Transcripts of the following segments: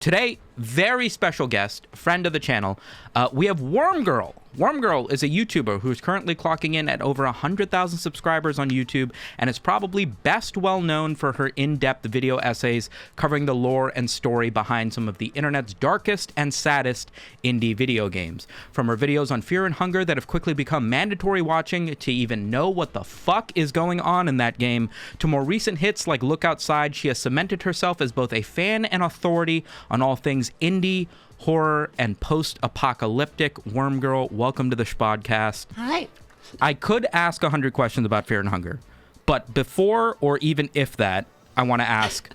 Today, very special guest, friend of the channel, we have Worm Girl. Worm Girl is a YouTuber who's currently clocking in at over 100,000 subscribers on YouTube and is probably best well known for her in-depth video essays covering the lore and story behind some of the internet's darkest and saddest indie video games. From her videos on Fear and Hunger that have quickly become mandatory watching to even know what the fuck is going on in that game, to more recent hits like Look Outside, she has cemented herself as both a fan and authority on all things indie, horror, and post-apocalyptic. Worm Girl, welcome to the Spodcast. Hi. I could ask 100 questions about Fear and Hunger, but before or even if that, I want to ask,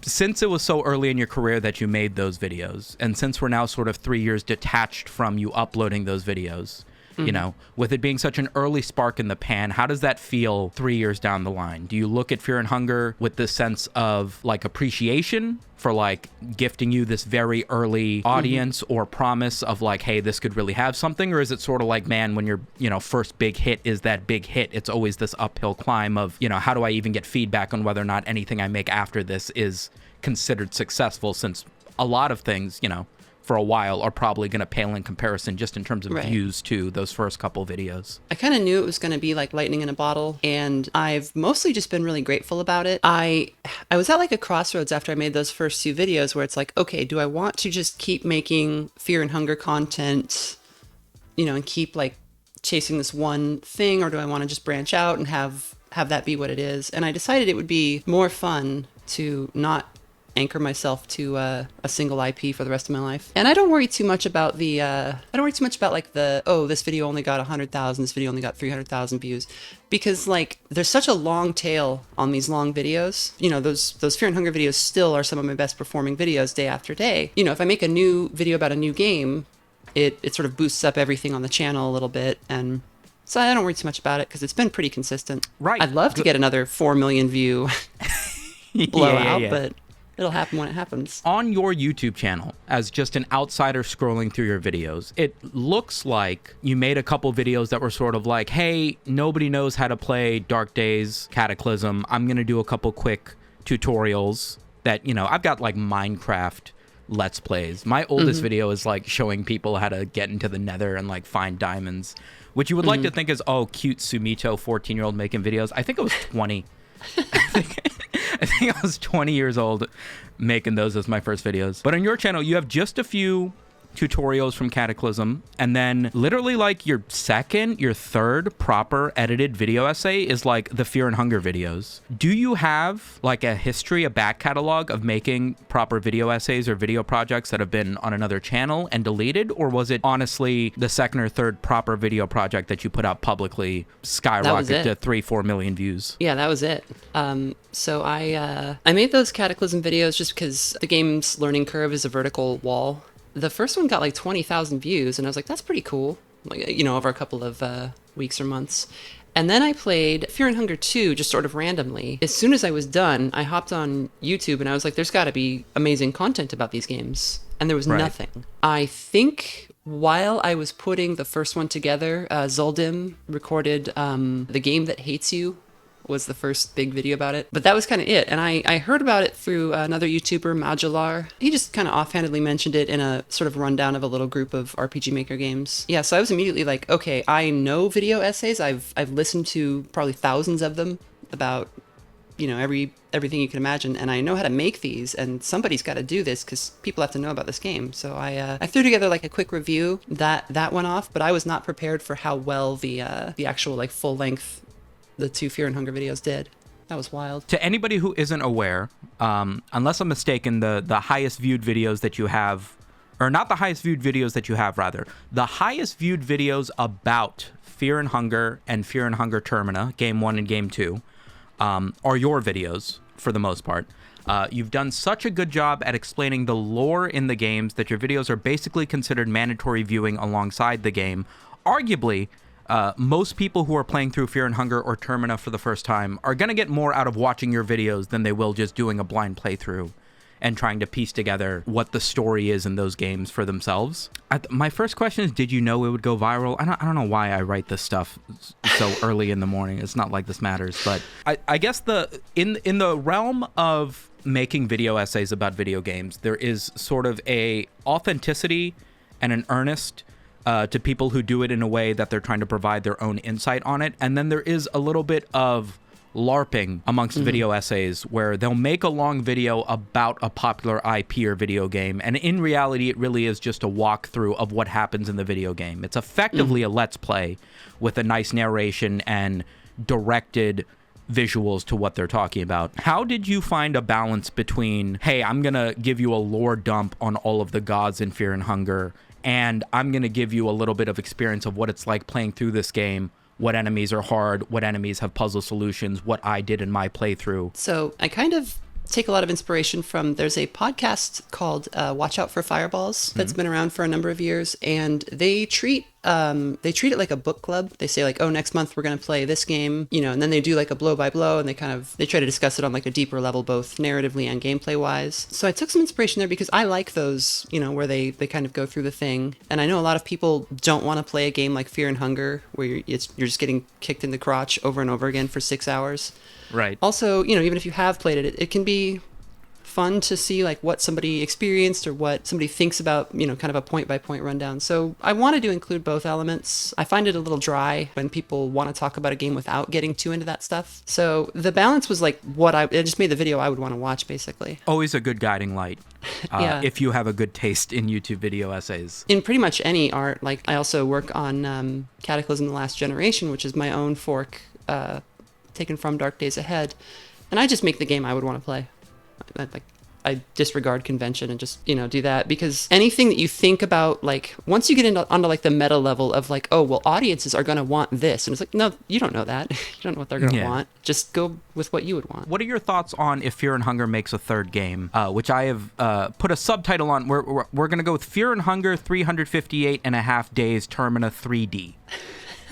since it was so early in your career that you made those videos, and since we're now sort of 3 years detached from you uploading those videos, you know, with it being such an early spark in the pan, how does that feel 3 years down the line? Do you look at Fear and Hunger with this sense of like appreciation for like gifting you this very early audience or promise of like, hey, this could really have something? Or is it sort of like, man, when your, you know, first big hit is that big hit, it's always this uphill climb of, you know, how do I even get feedback on whether or not anything I make after this is considered successful, since a lot of things, you know, for a while are probably going to pale in comparison just in terms of views to those first couple videos. I kind of knew it was going to be like lightning in a bottle, and I've mostly just been really grateful about it. I was at like a crossroads after I made those first two videos where it's like, okay, do I want to just keep making Fear and Hunger content, you know, and keep like chasing this one thing, or do I want to just branch out and have that be what it is? And I decided it would be more fun to not anchor myself to a single IP for the rest of my life. And I don't worry too much about like this video only got 100,000, this video only got 300,000 views, because like there's such a long tail on these long videos. You know, those Fear and Hunger videos still are some of my best performing videos day after day. You know, if I make a new video about a new game, it sort of boosts up everything on the channel a little bit, and so I don't worry too much about it because it's been pretty consistent. Right. I'd love to get another 4 million view blowout, but it'll happen when it happens. On your YouTube channel, as just an outsider scrolling through your videos, it looks like you made a couple videos that were sort of like, hey, nobody knows how to play Dark Days, Cataclysm. I'm going to do a couple quick tutorials that, you know, I've got like Minecraft Let's Plays. My oldest video is like showing people how to get into the nether and like find diamonds, which you would like to think is, oh, cute Sumito 14-year-old making videos. I think I was 20. I think I was 20 years old making those as my first videos. But on your channel, you have just a few tutorials from Cataclysm, and then literally like your third proper edited video essay is like the Fear and Hunger videos. Do you have like a history, a back catalog of making proper video essays or video projects that have been on another channel and deleted? Or was it honestly the second or third proper video project that you put out publicly skyrocketed to 3-4 million views? Yeah, that was it. So I made those Cataclysm videos just because the game's learning curve is a vertical wall. The first one got like 20,000 views, and I was like, that's pretty cool, like, you know, over a couple of weeks or months. And then I played Fear and Hunger 2 just sort of randomly. As soon as I was done, I hopped on YouTube and I was like, there's got to be amazing content about these games. And there was nothing. I think while I was putting the first one together, Zoldim recorded The Game That Hates You was the first big video about it. But that was kind of it. And I heard about it through another YouTuber, Majalar. He just kind of offhandedly mentioned it in a sort of rundown of a little group of RPG Maker games. Yeah, so I was immediately like, okay, I know video essays. I've listened to probably thousands of them about, you know, everything you can imagine, and I know how to make these, and somebody's got to do this because people have to know about this game. So I threw together like a quick review that went off, but I was not prepared for how well the actual like full length the two Fear and Hunger videos did. That was wild. To anybody who isn't aware, unless I'm mistaken, the highest viewed videos that you have, or not the highest viewed videos that you have, rather, the highest viewed videos about Fear and Hunger and Fear and Hunger Termina, Game 1 and Game 2, are your videos for the most part. You've done such a good job at explaining the lore in the games that your videos are basically considered mandatory viewing alongside the game. Arguably, most people who are playing through Fear and Hunger or Termina for the first time are going to get more out of watching your videos than they will just doing a blind playthrough and trying to piece together what the story is in those games for themselves. My first question is, did you know it would go viral? I don't know why I write this stuff so early in the morning. It's not like this matters, but I guess in the realm of making video essays about video games, there is sort of a authenticity and an earnest to people who do it in a way that they're trying to provide their own insight on it. And then there is a little bit of LARPing amongst video essays where they'll make a long video about a popular IP or video game. And in reality, it really is just a walkthrough of what happens in the video game. It's effectively a Let's Play with a nice narration and directed visuals to what they're talking about. How did you find a balance between, hey, I'm going to give you a lore dump on all of the gods in Fear and Hunger, and I'm going to give you a little bit of experience of what it's like playing through this game, what enemies are hard, what enemies have puzzle solutions, what I did in my playthrough? So I kind of take a lot of inspiration from, there's a podcast called Watch Out for Fireballs that's been around for a number of years, and they treat it like a book club. They say like, oh, next month we're going to play this game, and then they do like a blow by blow, and they try to discuss it on like a deeper level, both narratively and gameplay wise. So I took some inspiration there because I like those, where they kind of go through the thing. And I know a lot of people don't want to play a game like Fear and Hunger, where you're just getting kicked in the crotch over and over again for 6 hours. Right. Also, even if you have played it, it can be fun to see like what somebody experienced or what somebody thinks about, kind of a point by point rundown. So I wanted to include both elements. I find it a little dry when people want to talk about a game without getting too into that stuff. So the balance was like it just made the video I would want to watch, basically. Always a good guiding light. Yeah. If you have a good taste in YouTube video essays. In pretty much any art, like I also work on Cataclysm: The Last Generation, which is my own fork taken from Dark Days Ahead, and I just make the game I would want to play. I disregard convention and just do that, because anything that you think about, like once you get onto like the meta level of like, oh well, audiences are going to want this, and it's like, no, you don't know that. You don't know what they're going to want. Just go with what you would want. What are your thoughts on if Fear and Hunger makes a third game, which I have put a subtitle on? We're going to go with Fear and Hunger 358.5 Days Termina 3D.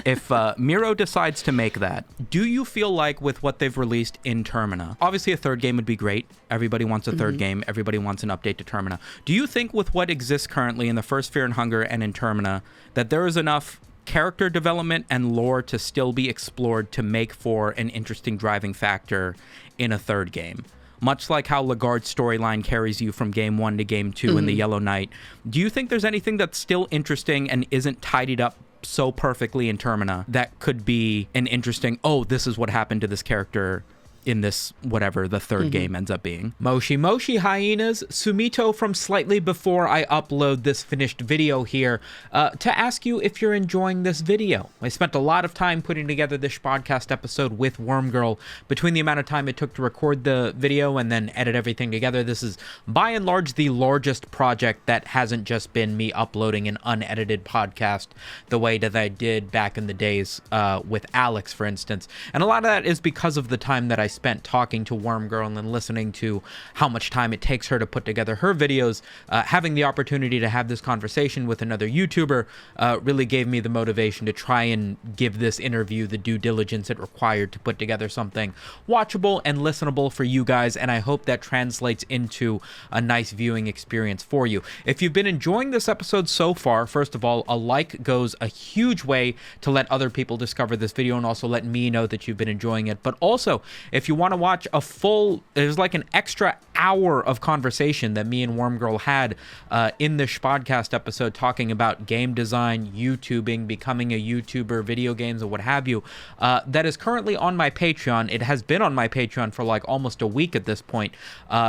If Miro decides to make that, do you feel like with what they've released in Termina, obviously a third game would be great. Everybody wants a third game. Everybody wants an update to Termina. Do you think with what exists currently in the first Fear and Hunger and in Termina, that there is enough character development and lore to still be explored to make for an interesting driving factor in a third game? Much like how Lagarde's storyline carries you from game 1 to game 2 in the Yellow Knight, do you think there's anything that's still interesting and isn't tidied up so perfectly in Termina that could be an interesting, oh, this is what happened to this character in this, whatever the third game ends up being? Moshi hyenas, Sumito from slightly before I upload this finished video here to ask you if you're enjoying this video. I spent a lot of time putting together this podcast episode with Wormgirl. Between the amount of time it took to record the video and then edit everything together, this is by and large the largest project that hasn't just been me uploading an unedited podcast the way that I did back in the days with Alex, for instance. And a lot of that is because of the time that I spent talking to Wormgirl and then listening to how much time it takes her to put together her videos. Having the opportunity to have this conversation with another YouTuber really gave me the motivation to try and give this interview the due diligence it required to put together something watchable and listenable for you guys, and I hope that translates into a nice viewing experience for you. If you've been enjoying this episode so far, first of all, a like goes a huge way to let other people discover this video and also let me know that you've been enjoying it. But also, if you want to watch a full, there's like an extra hour of conversation that me and Wormgirl had in this podcast episode talking about game design, YouTubing, becoming a YouTuber, video games, and what have you. That is currently on my Patreon. It has been on my Patreon for like almost a week at this point.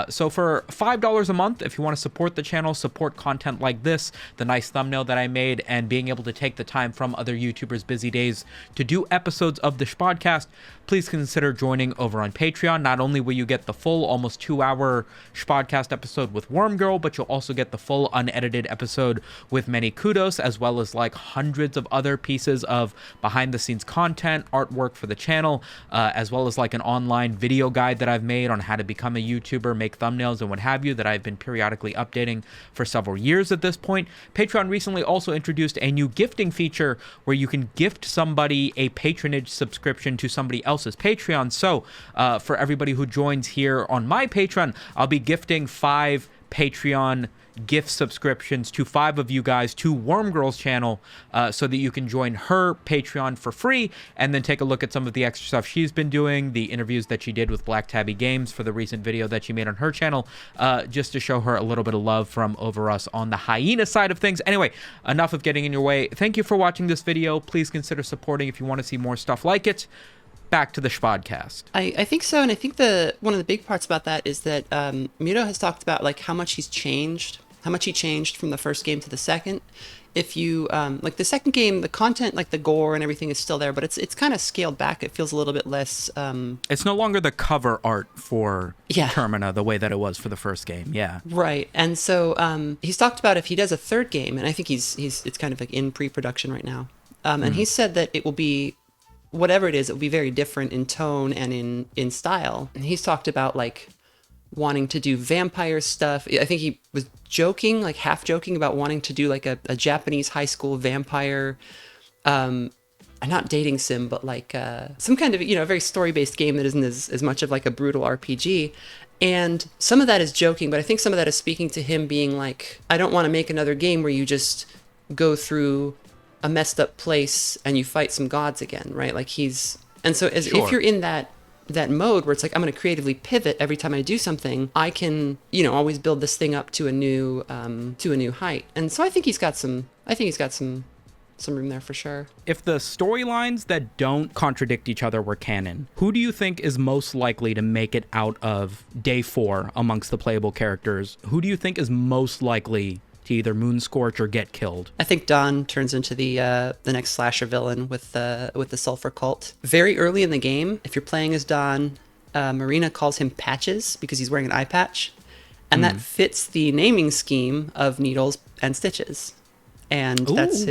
So for $5 a month, if you want to support the channel, support content like this, the nice thumbnail that I made, and being able to take the time from other YouTubers' busy days to do episodes of this podcast, please consider joining over on Patreon. Not only will you get the full almost 2-hour Spodcast episode with Wormgirl, but you'll also get the full unedited episode with many kudos, as well as like hundreds of other pieces of behind the scenes content, artwork for the channel, as well as like an online video guide that I've made on how to become a YouTuber, make thumbnails and what have you, that I've been periodically updating for several years at this point. Patreon recently also introduced a new gifting feature where you can gift somebody a patronage subscription to somebody else's Patreon. So For everybody who joins here on my Patreon, I'll be gifting 5 Patreon gift subscriptions to 5 of you guys to Wormgirl's channel, so that you can join her Patreon for free and then take a look at some of the extra stuff she's been doing, the interviews that she did with Black Tabby Games for the recent video that she made on her channel, just to show her a little bit of love from over us on the hyena side of things. Anyway, enough of getting in your way. Thank you for watching this video. Please consider supporting if you want to see more stuff like it. Back to the Schwadcast. I think so, and I think one of the big parts about that is that Muto has talked about like how much he changed from the first game to the second. If you like the second game, the content, like the gore and everything is still there, but it's kind of scaled back. It feels a little bit less. It's no longer the cover art for Yeah. Termina the way that it was for the first game. Yeah. Right, and so he's talked about if he does a third game, and I think it's kind of like in pre-production right now, and he said that it will be, whatever it is, it will be very different in tone and in style. And he's talked about like wanting to do vampire stuff. I think he was joking, like half joking, about wanting to do like a Japanese high school vampire, not dating sim, but like some kind of, very story-based game that isn't as much of like a brutal RPG. And some of that is joking, but I think some of that is speaking to him being like, I don't want to make another game where you just go through a messed up place and you fight some gods again, right? Like and so if you're in that mode where it's like, I'm going to creatively pivot every time I do something, I can, always build this thing up to a new height. And so I think he's got some room there for sure. If the storylines that don't contradict each other were canon, who do you think is most likely to make it out of day 4 amongst the playable characters? Who do you think is most likely to either Moonscorch or get killed? I think Dawn turns into the next slasher villain with the Sulfur Cult. Very early in the game, if you're playing as Dawn, Marina calls him Patches because he's wearing an eye patch, and that fits the naming scheme of Needles and Stitches, and that's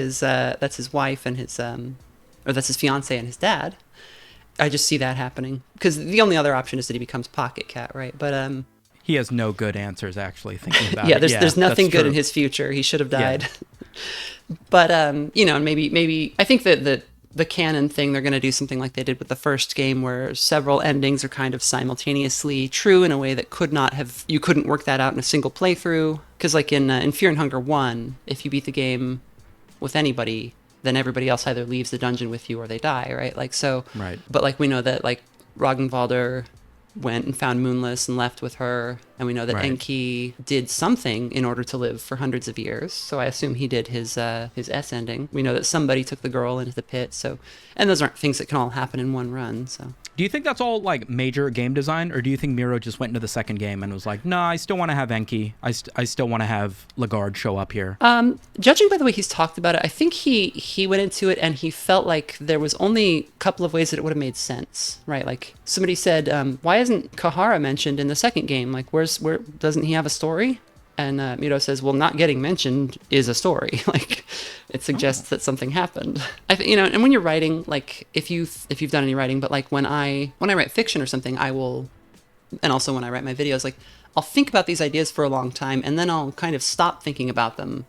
his wife and his or that's his fiance and his dad. I just see that happening because the only other option is that he becomes Pocket Cat, right? But he has no good answers, actually, thinking about yeah, it. there's nothing good in his future. He should have died. Yeah. But, and maybe I think that the canon thing, they're going to do something like they did with the first game where several endings are kind of simultaneously true in a way that you couldn't work that out in a single playthrough. Because like in Fear and Hunger 1, if you beat the game with anybody, then everybody else either leaves the dungeon with you or they die, right? Like, so, right. But like we know that like Roggenwalder went and found Moonless and left with her, and we know that Enki did something in order to live for hundreds of years, so I assume he did his S ending. We know that somebody took the girl into the pit, and those aren't things that can all happen in one run. So do you think that's all like major game design, or do you think Miro just went into the second game and was like, no, I still want to have Enki, I still want to have Lagarde show up here? Judging by the way he's talked about it, I think he went into it and he felt like there was only a couple of ways that it would have made sense, right? Like somebody said, why isn't Kahara mentioned in the second game? Like where doesn't he have a story? And Miro says, well, not getting mentioned is a story. Like it suggests that something happened. And when you're writing, like if you've done any writing, but like when I write fiction or something, I will, and also when I write my videos, like I'll think about these ideas for a long time and then I'll kind of stop thinking about them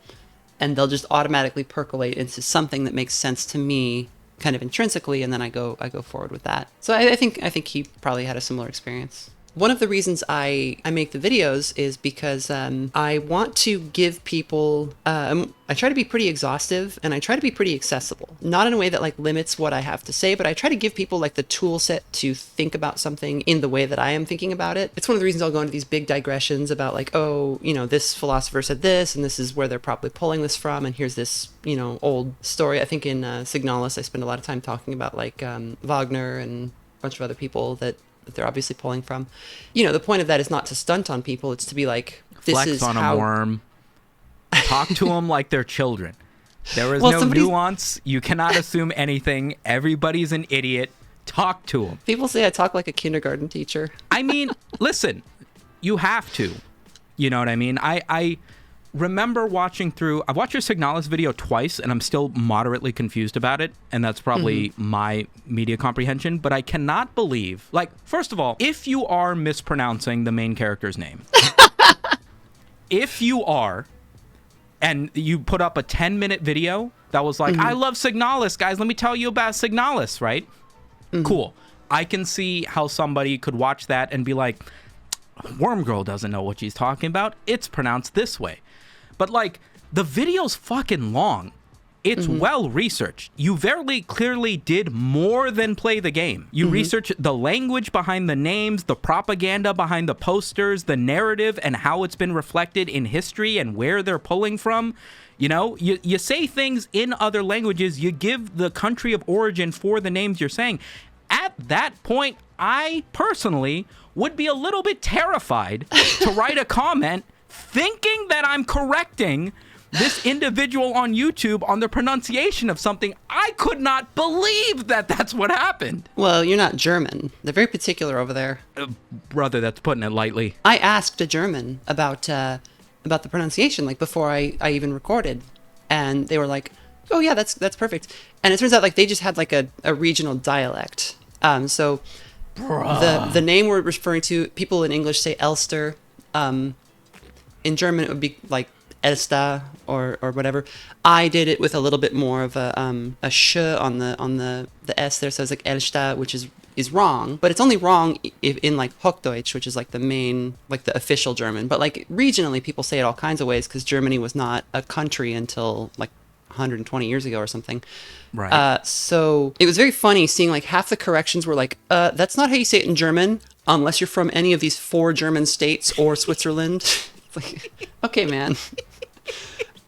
and they'll just automatically percolate into something that makes sense to me kind of intrinsically, and then I go forward with that. So I think he probably had a similar experience. One of the reasons I make the videos is because I want to give people, I try to be pretty exhaustive and I try to be pretty accessible. Not in a way that like limits what I have to say, but I try to give people like the tool set to think about something in the way that I am thinking about it. It's one of the reasons I'll go into these big digressions about like, this philosopher said this and this is where they're probably pulling this from, and here's this, old story. I think in Signalis I spend a lot of time talking about like Wagner and a bunch of other people that they're obviously pulling from. The point of that is not to stunt on people. It's to be like, this flex is on how... a worm. Talk to them like they're children. There is no nuance. You cannot assume anything. Everybody's an idiot. Talk to them. People say I talk like a kindergarten teacher. I mean, listen, you have to. You know what I mean? I remember I've watched your Signalis video twice and I'm still moderately confused about it, and that's probably my media comprehension, but I cannot believe, like, first of all, if you are mispronouncing the main character's name, if you are, and you put up a 10-minute video that was like, I love Signalis, guys, let me tell you about Signalis, right? Cool. I can see how somebody could watch that and be like, Worm Girl doesn't know what she's talking about. It's pronounced this way. But like, the video's fucking long. It's well researched. You very clearly did more than play the game. You researched the language behind the names, the propaganda behind the posters, the narrative, and how it's been reflected in history and where they're pulling from. You know, you say things in other languages. You give the country of origin for the names you're saying. At that point, I personally would be a little bit terrified to write a comment thinking that I'm correcting this individual on YouTube on the pronunciation of something. I could not believe that that's what happened. Well, you're not German. They're very particular over there. Brother, that's putting it lightly. I asked a German about the pronunciation, like before I even recorded, and they were like, "Oh yeah, that's perfect." And it turns out like they just had like a regional dialect. So the name we're referring to, people in English say Elster. In German, it would be like Elsta or whatever. I did it with a little bit more of a sh on the s there, so it's like Elsta, which is wrong, but it's only wrong in like Hochdeutsch, which is like the main, like the official German. But like regionally, people say it all kinds of ways because Germany was not a country until like 120 years ago or something. Right. So it was very funny seeing like half the corrections were like, that's not how you say it in German, unless you're from any of these 4 German states or Switzerland. It's like, okay, man.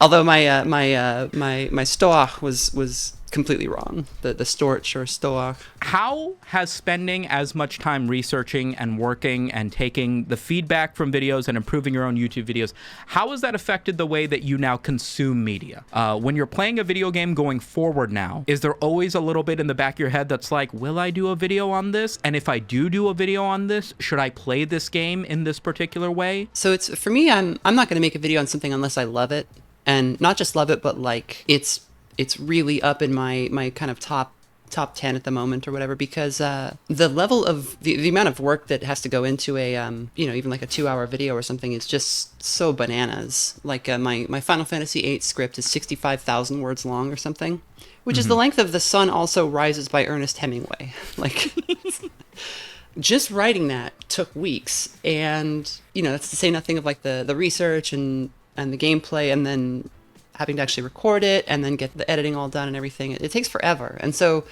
Although my Stoach was completely wrong. The Storch or Stoach. How has spending as much time researching and working and taking the feedback from videos and improving your own YouTube videos, how has that affected the way that you now consume media? When you're playing a video game going forward now, is there always a little bit in the back of your head that's like, will I do a video on this? And if I do a video on this, should I play this game in this particular way? So it's, for me, I'm not going to make a video on something unless I love it. And not just love it, but like it's really up in my kind of top 10 at the moment or whatever, because the level of the amount of work that has to go into a even like a 2-hour video or something is just so bananas. Like my Final Fantasy VIII script is 65,000 words long or something, which is the length of The Sun Also Rises by Ernest Hemingway. Like just writing that took weeks, and that's to say nothing of like the research and the gameplay, and then having to actually record it and then get the editing all done and everything. It takes forever. And so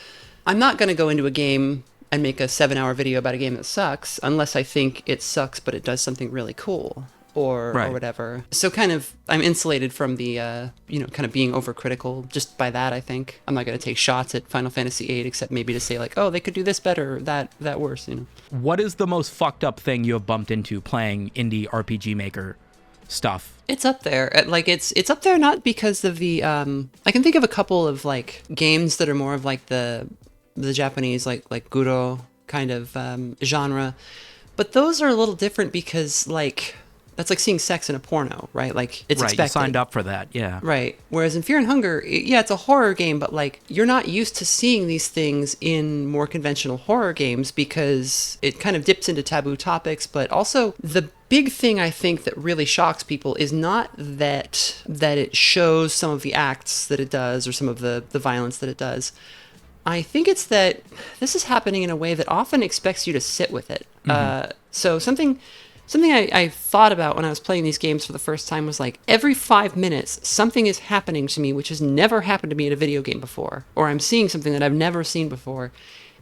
I'm not going to go into a game and make a 7-hour video about a game that sucks unless I think it sucks but it does something really cool or whatever. So kind of I'm insulated from the kind of being overcritical just by that. I think I'm not going to take shots at Final Fantasy VIII except maybe to say like, oh, they could do this better or that worse. What is the most fucked up thing you have bumped into playing indie RPG Maker stuff? It's up there. Like it's up there not because of the I can think of a couple of like games that are more of like the Japanese like Guro kind of genre, but those are a little different because like that's like seeing sex in a porno, right? Like it's expected. You signed up for that, yeah. Right. Whereas in Fear and Hunger, yeah, it's a horror game, but like you're not used to seeing these things in more conventional horror games because it kind of dips into taboo topics, but also the big thing I think that really shocks people is not that it shows some of the acts that it does or some of the violence that it does. I think it's that this is happening in a way that often expects you to sit with it. So something I thought about when I was playing these games for the first time was like, every 5 minutes, something is happening to me which has never happened to me in a video game before, or I'm seeing something that I've never seen before.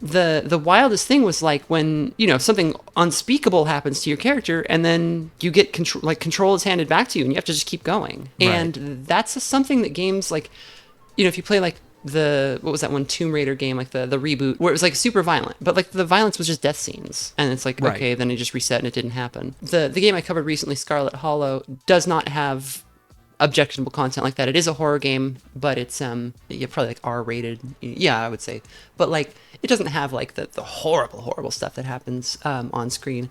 The wildest thing was like when, something unspeakable happens to your character and then you get control is handed back to you and you have to just keep going. Right. And that's something that games like, if you play like what was that one Tomb Raider game, like the reboot, where it was like super violent, but like the violence was just death scenes, and it's like, okay, then it just reset and it didn't happen. The game I covered recently, Scarlet Hollow, does not have objectionable content like that. It is a horror game, but it's probably like R-rated, I would say, but like it doesn't have like the horrible stuff that happens on screen.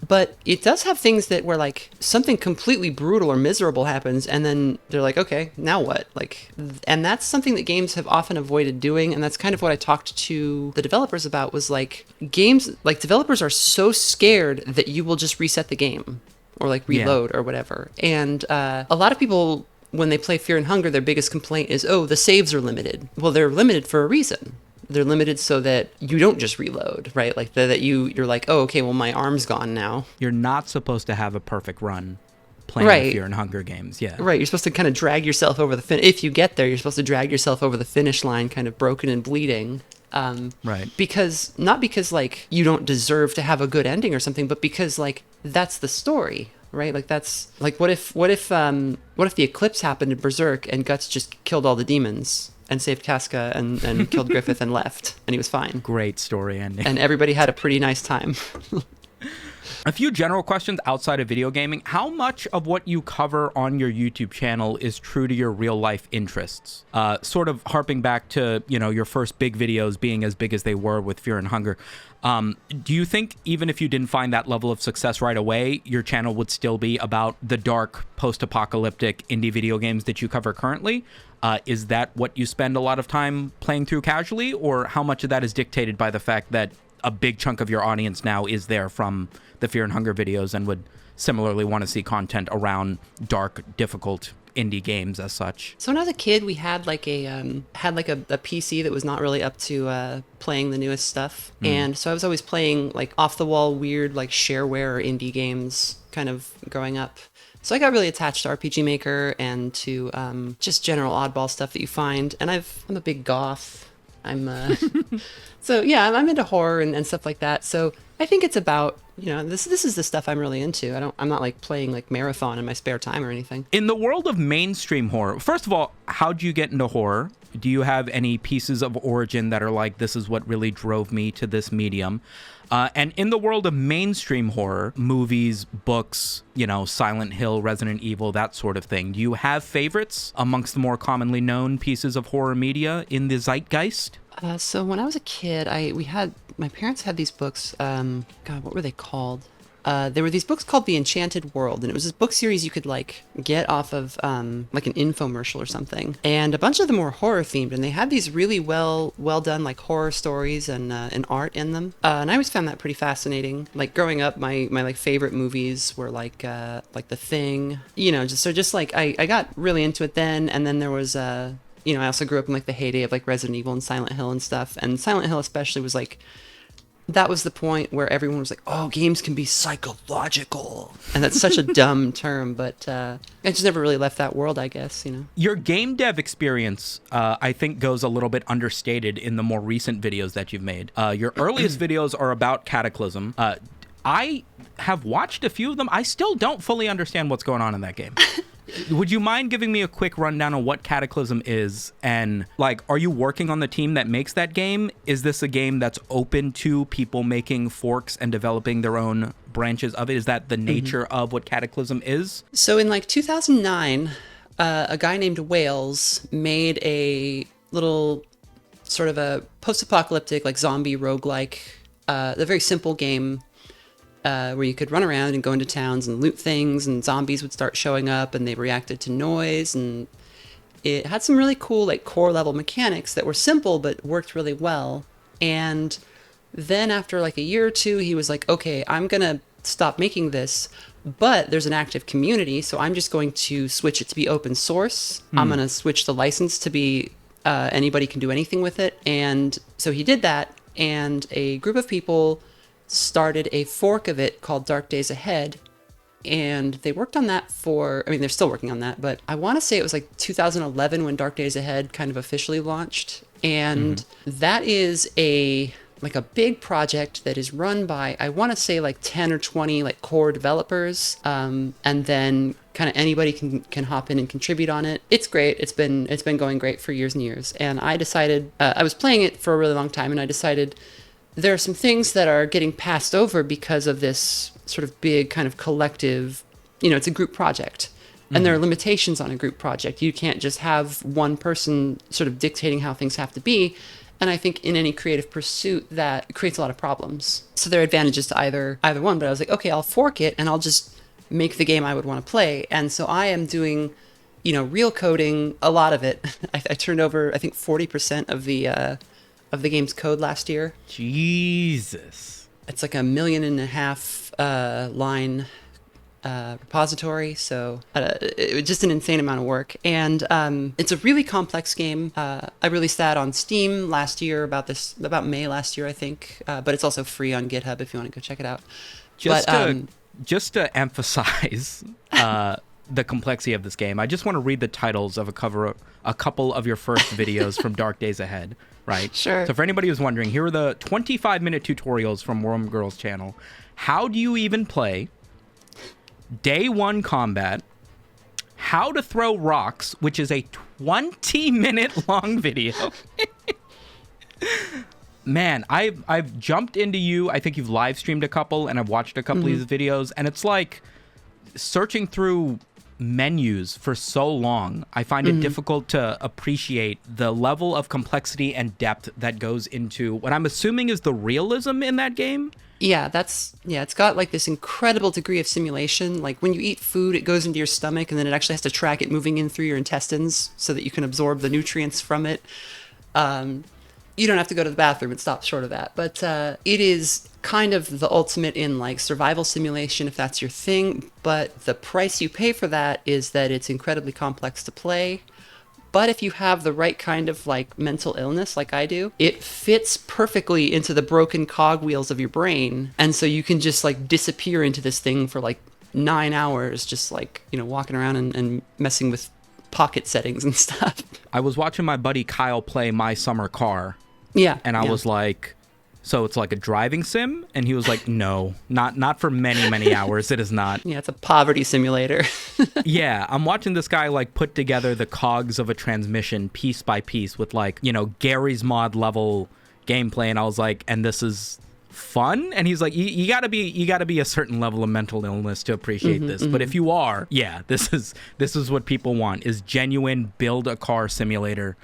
But it does have things that where like something completely brutal or miserable happens and then they're like, okay, now what? Like, and that's something that games have often avoided doing. And that's kind of what I talked to the developers about, was like games, like developers are so scared that you will just reset the game or like reload or whatever. And a lot of people, when they play Fear and Hunger, their biggest complaint is, oh, the saves are limited. Well, they're limited for a reason. they're limited so that you don't just reload, right? Like that you're like, oh, okay, well my arm's gone now. You're not supposed to have a perfect run playing Right. Fear and Hunger games. Yeah. Right, you're supposed to kind of drag yourself over the if you get there, you're supposed to drag yourself over the finish line, kind of broken and bleeding. Right. Because not because like you don't deserve to have a good ending or something, but because like that's the story, right? Like that's like what if the eclipse happened in Berserk and Guts just killed all the demons and saved Casca and killed Griffith and left and he was fine. Great story ending. And everybody had a pretty nice time. A few general questions outside of video gaming. How much of what you cover on your YouTube channel is true to your real life interests? Sort of harping back to, your first big videos being as big as they were with Fear and Hunger. Do you think even if you didn't find that level of success right away, your channel would still be about the dark post-apocalyptic indie video games that you cover currently? Is that what you spend a lot of time playing through casually? Or how much of that is dictated by the fact that a big chunk of your audience now is there from the Fear and Hunger videos and would similarly want to see content around dark, difficult indie games as such? So when I was a kid, we had like a PC that was not really up to playing the newest stuff, and so I was always playing like off the wall, weird like shareware or indie games, kind of growing up. So I got really attached to RPG Maker and to just general oddball stuff that you find, and I'm a big goth. So yeah, I'm into horror and stuff like that. So I think it's about, this is the stuff I'm really into. I'm not like playing like Marathon in my spare time or anything. In the world of mainstream horror, first of all, how'd you get into horror? Do you have any pieces of origin that are like, this is what really drove me to this medium? And in the world of mainstream horror, movies, books, Silent Hill, Resident Evil, that sort of thing, do you have favorites amongst the more commonly known pieces of horror media in the zeitgeist? So when I was a kid, my parents had these books. God, what were they called? There were these books called The Enchanted World, and it was this book series you could like get off of like an infomercial or something. And a bunch of them were horror themed, and they had these really well done like horror stories and art in them. And I always found that pretty fascinating. Like growing up, my like favorite movies were like The Thing. Just like I got really into it then, and then there was I also grew up in like the heyday of like Resident Evil and Silent Hill and stuff. And Silent Hill especially was like, that was the point where everyone was like, oh, games can be psychological. And that's such a dumb term, but I just never really left that world, I guess, Your game dev experience, I think, goes a little bit understated in the more recent videos that you've made. Your earliest videos are about Cataclysm. I have watched a few of them. I still don't fully understand what's going on in that game. Would you mind giving me a quick rundown on what Cataclysm is? And, are you working on the team that makes that game? Is this a game that's open to people making forks and developing their own branches of it? Is that the nature of what Cataclysm is? So in, 2009, a guy named Wales made a little sort of a post-apocalyptic, zombie roguelike, a very simple game where you could run around and go into towns and loot things, and zombies would start showing up and they reacted to noise, and it had some really cool core level mechanics that were simple but worked really well. And then after a year or two, he was like, okay, I'm gonna stop making this, but there's an active community, so I'm just going to switch it to be open source. I'm gonna switch the license to be anybody can do anything with it. And so he did that, and a group of people started a fork of it called Dark Days Ahead, and they worked on that they're still working on that, but I want to say it was 2011 when Dark Days Ahead kind of officially launched. And that is a big project that is run by, I want to say 10 or 20 core developers, and then kind of anybody can hop in and contribute on it. It's great. It's been going great for years and years. And I decided, I was playing it for a really long time, and I decided there are some things that are getting passed over because of this sort of big kind of collective, it's a group project. And there are limitations on a group project. You can't just have one person sort of dictating how things have to be. And I think in any creative pursuit, that creates a lot of problems. So there are advantages to either one, but I was like, okay, I'll fork it and I'll just make the game I would want to play. And so I am doing, real coding, a lot of it. I turned over, I think, 40% of the game's code last year. Jesus. It's 1.5 million line repository. So it was just an insane amount of work. And it's a really complex game. I released that on Steam last year, about May last year, I think. But it's also free on GitHub if you want to go check it out. Just to emphasize the complexity of this game, I just want to read the titles of a couple of your first videos from Dark Days Ahead, right? Sure. So for anybody who's wondering, here are the 25-minute tutorials from Worm Girl's channel. How do you even play? Day 1 combat. How to throw rocks, which is a 20-minute long video. Man, I've jumped into you. I think you've live streamed a couple, and I've watched a couple of these videos, and it's like searching through menus for so long. I find it difficult to appreciate the level of complexity and depth that goes into what I'm assuming is the realism in that game. Yeah, it's got like this incredible degree of simulation. Like when you eat food, it goes into your stomach, and then it actually has to track it moving in through your intestines so that you can absorb the nutrients from it. You don't have to go to the bathroom. It stops short of that. But it is kind of the ultimate in like survival simulation, if that's your thing. But the price you pay for that is that it's incredibly complex to play. But if you have the right kind of like mental illness like I do, it fits perfectly into the broken cogwheels of your brain. And so you can just like disappear into this thing for like 9 hours, just like, walking around and messing with pocket settings and stuff. I was watching my buddy Kyle play My Summer Car. Yeah. And I was like, so it's like a driving sim? And he was like, no, not for many, many hours. It is not. Yeah, it's a poverty simulator. Yeah, I'm watching this guy like put together the cogs of a transmission piece by piece with like, Gary's Mod level gameplay. And I was like, and this is fun? And he's like, you gotta be a certain level of mental illness to appreciate this. But if you are, yeah, this is what people want, is genuine build a car simulator.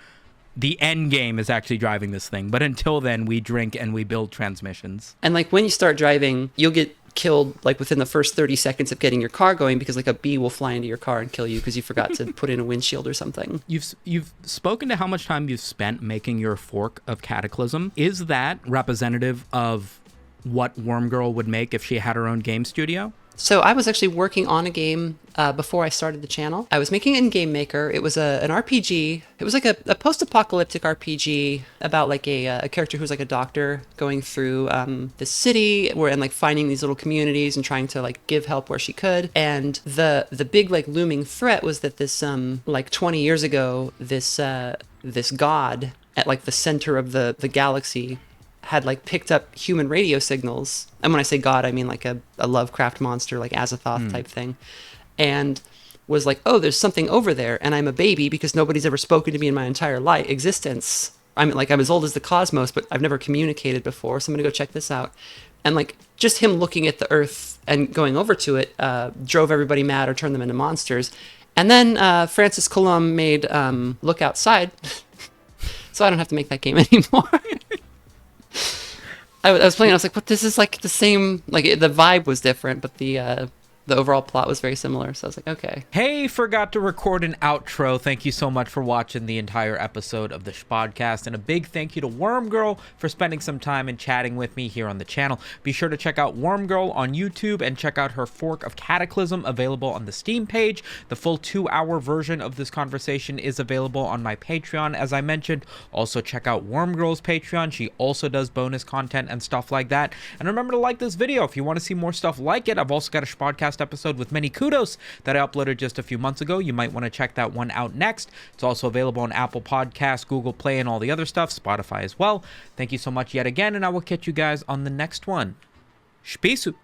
The end game is actually driving this thing. But until then, we drink and we build transmissions. And like when you start driving, you'll get killed like within the first 30 seconds of getting your car going, because like a bee will fly into your car and kill you because you forgot to put in a windshield or something. You've spoken to how much time you've spent making your fork of Cataclysm. Is that representative of what Worm Girl would make if she had her own game studio? So I was actually working on a game before I started the channel. I was making it in Game Maker. It was an RPG. It was like a post-apocalyptic RPG about like a character who's like a doctor going through this city and like finding these little communities and trying to like give help where she could. And the big like looming threat was that this like 20 years ago, this god at like the center of the galaxy had like picked up human radio signals. And when I say God, I mean like a Lovecraft monster, like Azathoth type thing. And was like, oh, there's something over there. And I'm a baby because nobody's ever spoken to me in my entire existence. I'm as old as the cosmos, but I've never communicated before. So I'm going to go check this out. And like just him looking at the earth and going over to it drove everybody mad or turned them into monsters. And then Francis Coulomb made Look Outside. So I don't have to make that game anymore. I was playing, I was like, but this is like the same, like the vibe was different, but the overall plot was very similar. So I was like, okay. Hey, forgot to record an outro. Thank you so much for watching the entire episode of the Spodcast. And a big thank you to Worm Girl for spending some time and chatting with me here on the channel. Be sure to check out Worm Girl on YouTube and check out her fork of Cataclysm available on the Steam page. The full 2-hour version of this conversation is available on my Patreon, as I mentioned. Also check out Worm Girl's Patreon. She also does bonus content and stuff like that. And remember to like this video if you want to see more stuff like it. I've also got a Spodcast episode with many kudos that I uploaded just a few months ago. You might want to check that one out next. It's also available on Apple Podcasts, Google Play, and all the other stuff, Spotify as well. Thank you so much yet again, and I will catch you guys on the next one. Spisu.